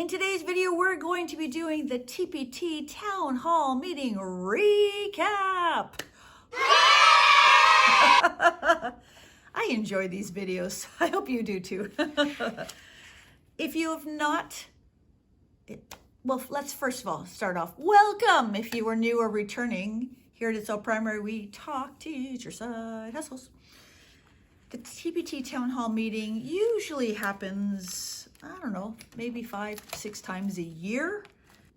In today's video, we're going to be doing the TPT Town Hall Meeting Recap. I enjoy these videos. I hope you do too. If you have not, well, let's first of all start off. Welcome if you are new or returning. Here at It's All Primary, we talk teacher side hustles. The TPT Town Hall meeting usually happens, I don't know, maybe 5-6 times a year.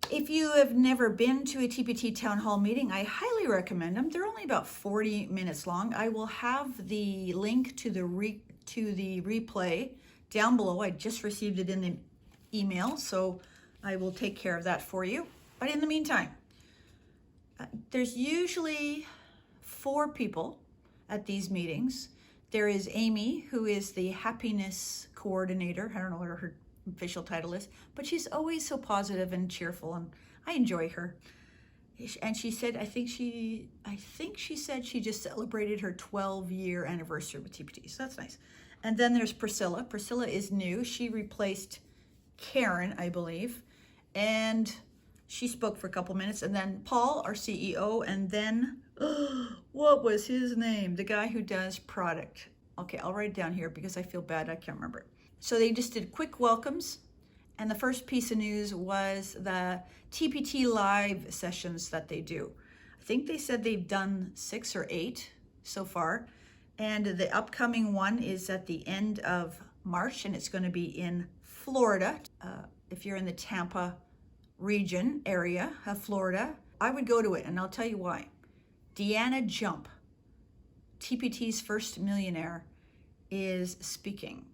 If you have never been to a TPT Town Hall meeting, I highly recommend them. They're only about 40 minutes long. I will have the link to the replay down below. I just received it in the email, so I will take care of that for you. But in the meantime, there's usually 4 people at these meetings. There is Amy, who is the happiness coordinator. I don't know what her official title is, but she's always so positive and cheerful, and I enjoy her. And she said, I think she said she just celebrated her 12-year anniversary with TPT, so that's nice. And then there's Priscilla. Priscilla is new. She replaced Karen, I believe, and she spoke for a couple minutes. And then Paul, our CEO, and then what was his name? The guy who does product. Okay, I'll write it down here because I feel bad. I can't remember it. So they just did quick welcomes. And the first piece of news was the TPT live sessions that they do. I think they said they've done 6 or 8 so far. And the upcoming one is at the end of March, and it's going to be in Florida. If you're in the Tampa region area of Florida, I would go to it, and I'll tell you why. Deanna Jump, TPT's first millionaire, is speaking.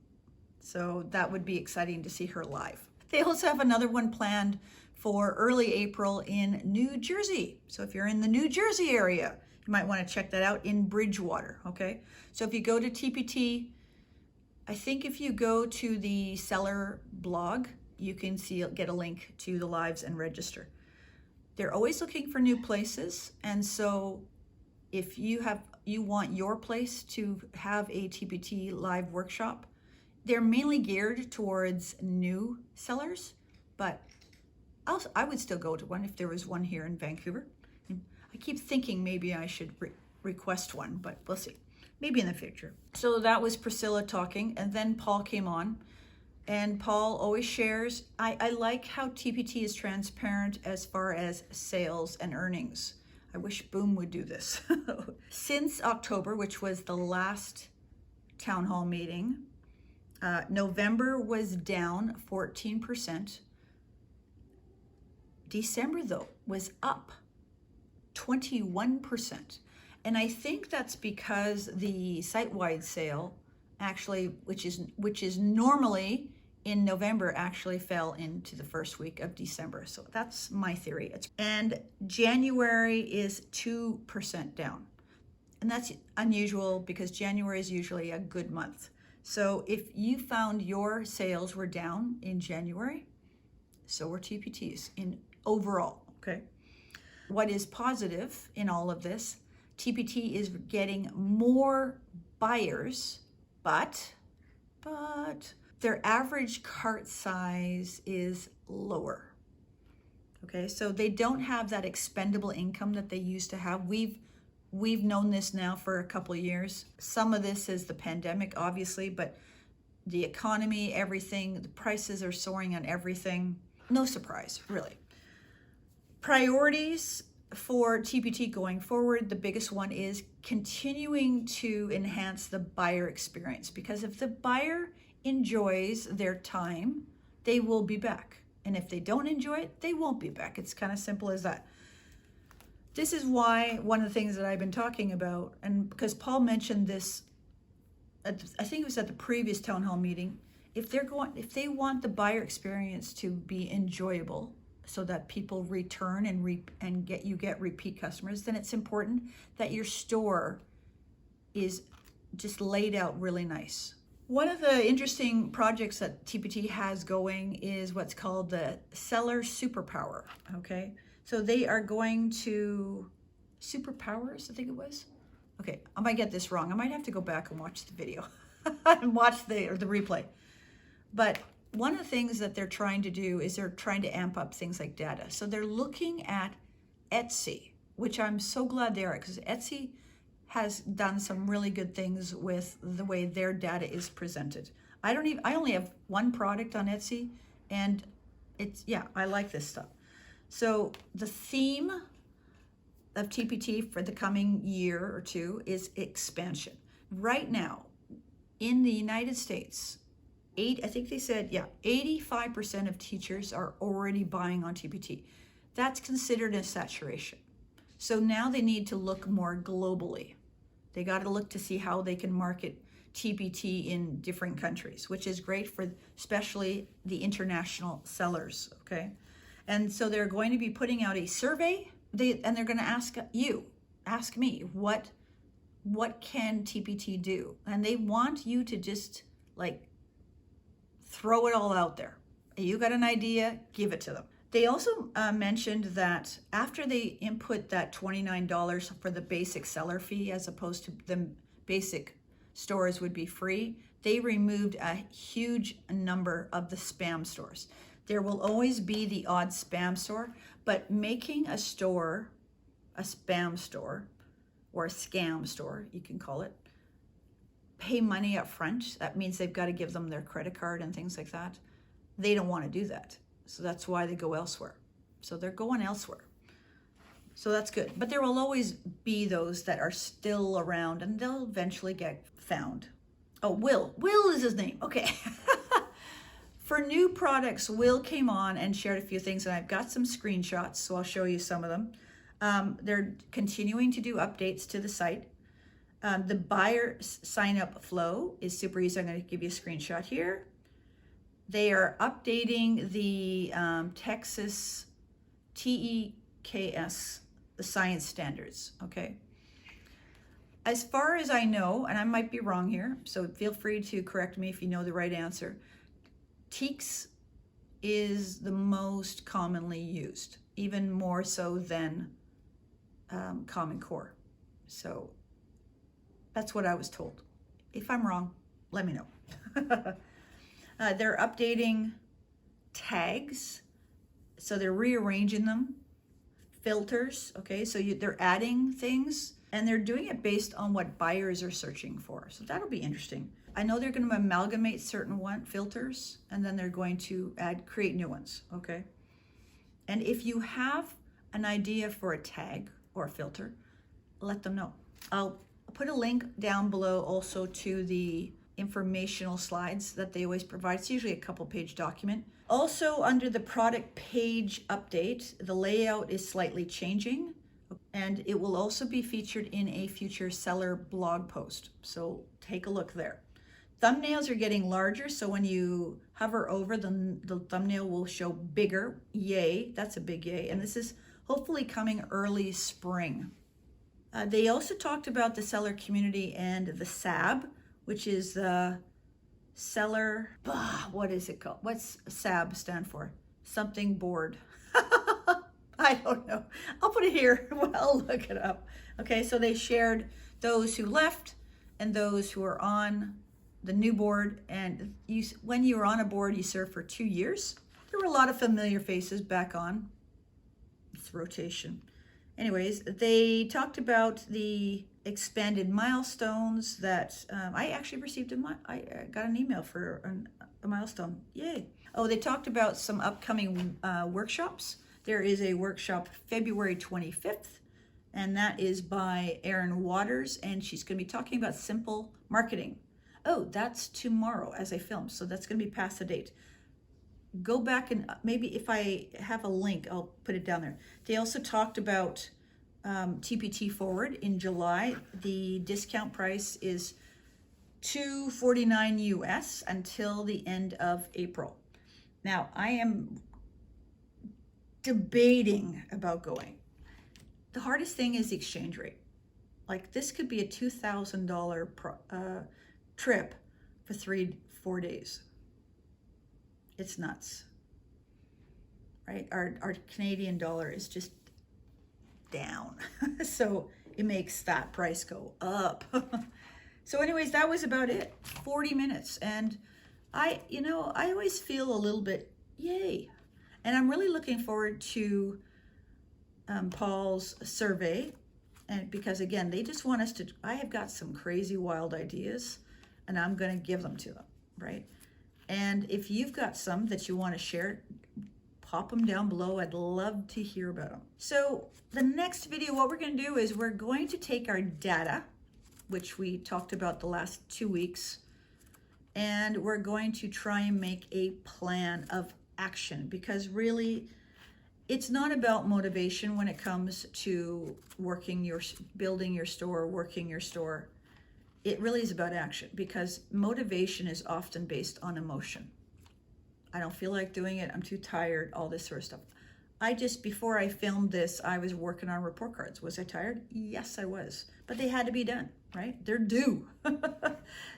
So that would be exciting to see her live. They also have another one planned for early April in New Jersey. So if you're in the New Jersey area, you might want to check that out in Bridgewater, okay? So if you go to TPT, I think if you go to the seller blog, you can get a link to the lives and register. They're always looking for new places, and so if you want your place to have a TPT live workshop, they're mainly geared towards new sellers, but I would still go to one if there was one here in Vancouver. I keep thinking maybe I should request one, but we'll see. Maybe in the future. So that was Priscilla talking, and then Paul came on. And Paul always shares. I like how TPT is transparent as far as sales and earnings. I wish Boom would do this. Since October, which was the last town hall meeting, November was down 14%. December, though, was up 21%. And I think that's because the site-wide sale actually, which is normally in November, actually fell into the first week of December. So that's my theory. And January is 2% down. And that's unusual because January is usually a good month. So if you found your sales were down in January, so were TPTs in overall, okay? What is positive in all of this, TPT is getting more buyers, but their average cart size is lower. Okay, so they don't have that expendable income that they used to have. We've known this now for a couple of years. Some of this is the pandemic, obviously, but the economy, everything, the prices are soaring on everything. No surprise, really. Priorities for TPT going forward, the biggest one is continuing to enhance the buyer experience, because if the buyer enjoys their time, they will be back. And if they don't enjoy it, they won't be back. It's kind of simple as that. This is why one of the things that I've been talking about, and because Paul mentioned this, I think it was at the previous town hall meeting, if they want the buyer experience to be enjoyable, so that people return and get repeat customers, then it's important that your store is just laid out really nice. One of the interesting projects that TPT has going is what's called the Seller Superpower, okay? So they are going to Superpowers, I think it was. Okay, I might get this wrong. I might have to go back and watch the video and watch the replay. But one of the things that they're trying to do is they're trying to amp up things like data. So they're looking at Etsy, which I'm so glad they are, because Etsy has done some really good things with the way their data is presented. I only have one product on Etsy, and I like this stuff. So the theme of TPT for the coming year or two is expansion. Right now, in the United States, I think they said, 85% of teachers are already buying on TPT. That's considered a saturation. So now they need to look more globally. They got to look to see how they can market TPT in different countries, which is great for especially the international sellers, okay? And so they're going to be putting out a survey, and they're going to ask me, what can TPT do? And they want you to just like throw it all out there. You got an idea, give it to them. They also mentioned that after they input that $29 for the basic seller fee, as opposed to the basic stores would be free, they removed a huge number of the spam stores. There will always be the odd spam store, but making a store a spam store, or a scam store, you can call it, pay money up front, that means they've got to give them their credit card and things like that. They don't want to do that. So that's why they go elsewhere. So they're going elsewhere. So that's good. But there will always be those that are still around, and they'll eventually get found. Oh, Will. Will is his name. Okay. For new products, Will came on and shared a few things, and I've got some screenshots, so I'll show you some of them. They're continuing to do updates to the site. The buyer sign-up flow is super easy. I'm going to give you a screenshot here. They are updating the Texas TEKS, the science standards, okay? As far as I know, and I might be wrong here, so feel free to correct me if you know the right answer, TEKS is the most commonly used, even more so than Common Core. So that's what I was told. If I'm wrong, let me know. They're updating tags, so they're rearranging them. Filters, okay, so they're adding things, and they're doing it based on what buyers are searching for. So that'll be interesting. I know they're going to amalgamate certain filters, and then they're going to create new ones, okay? And if you have an idea for a tag or a filter, let them know. I'll put a link down below also to the informational slides that they always provide. It's usually a couple page document. Also, under the product page update, the layout is slightly changing, and it will also be featured in a future seller blog post. So take a look there. Thumbnails are getting larger, so when you hover over them, the thumbnail will show bigger. Yay, that's a big yay. And this is hopefully coming early spring. They also talked about the seller community and the SAB, which is the seller, what is it called? What's SAB stand for? Something board. I don't know. I'll put it here. Well, look it up. Okay, so they shared those who left and those who are on the new board. And when you were on a board, you served for 2 years. There were a lot of familiar faces back on. It's rotation. Anyways, they talked about the expanded milestones that I actually received I got an email for a milestone. Yay. Oh, they talked about some upcoming workshops. There is a workshop February 25th, and that is by Erin Waters, and she's going to be talking about simple marketing. Oh, that's tomorrow as I film, so that's going to be past the date. Go back and maybe if I have a link, I'll put it down there. They also talked about TPT Forward in July. The discount price is $249 US until the end of April. Now, I am debating about going. The hardest thing is the exchange rate. Like, this could be a $2,000 trip for 3-4 days. It's nuts, right? Our Canadian dollar is just down. So it makes that price go up. So anyways, that was about it. 40 minutes. And I always feel a little bit yay. And I'm really looking forward to Paul's survey. And because again, they just want us to, I have got some crazy wild ideas and I'm going to give them to them, right? And if you've got some that you want to share, pop them down below. I'd love to hear about them. So the next video, what we're going to do is we're going to take our data, which we talked about the last 2 weeks, and we're going to try and make a plan of action, because really it's not about motivation when it comes to building your store, working your store. It really is about action, because motivation is often based on emotion. I don't feel like doing it, I'm too tired, all this sort of stuff. Before I filmed this, I was working on report cards. Was I tired? Yes, I was. But they had to be done, right? They're due.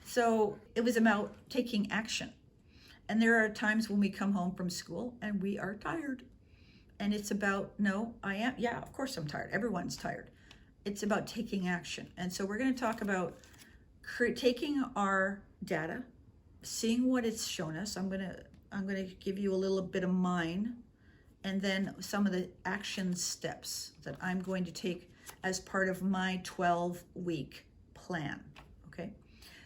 So it was about taking action. And there are times when we come home from school and we are tired. And it's about, no, I am, yeah, of course I'm tired. Everyone's tired. It's about taking action. And so we're going to talk about taking our data, seeing what it's shown us. I'm going to give you a little bit of mine, and then some of the action steps that I'm going to take as part of my 12-week plan, okay?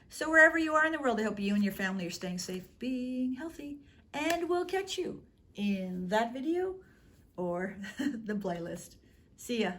So wherever you are in the world, I hope you and your family are staying safe, being healthy, and we'll catch you in that video or the playlist. See ya.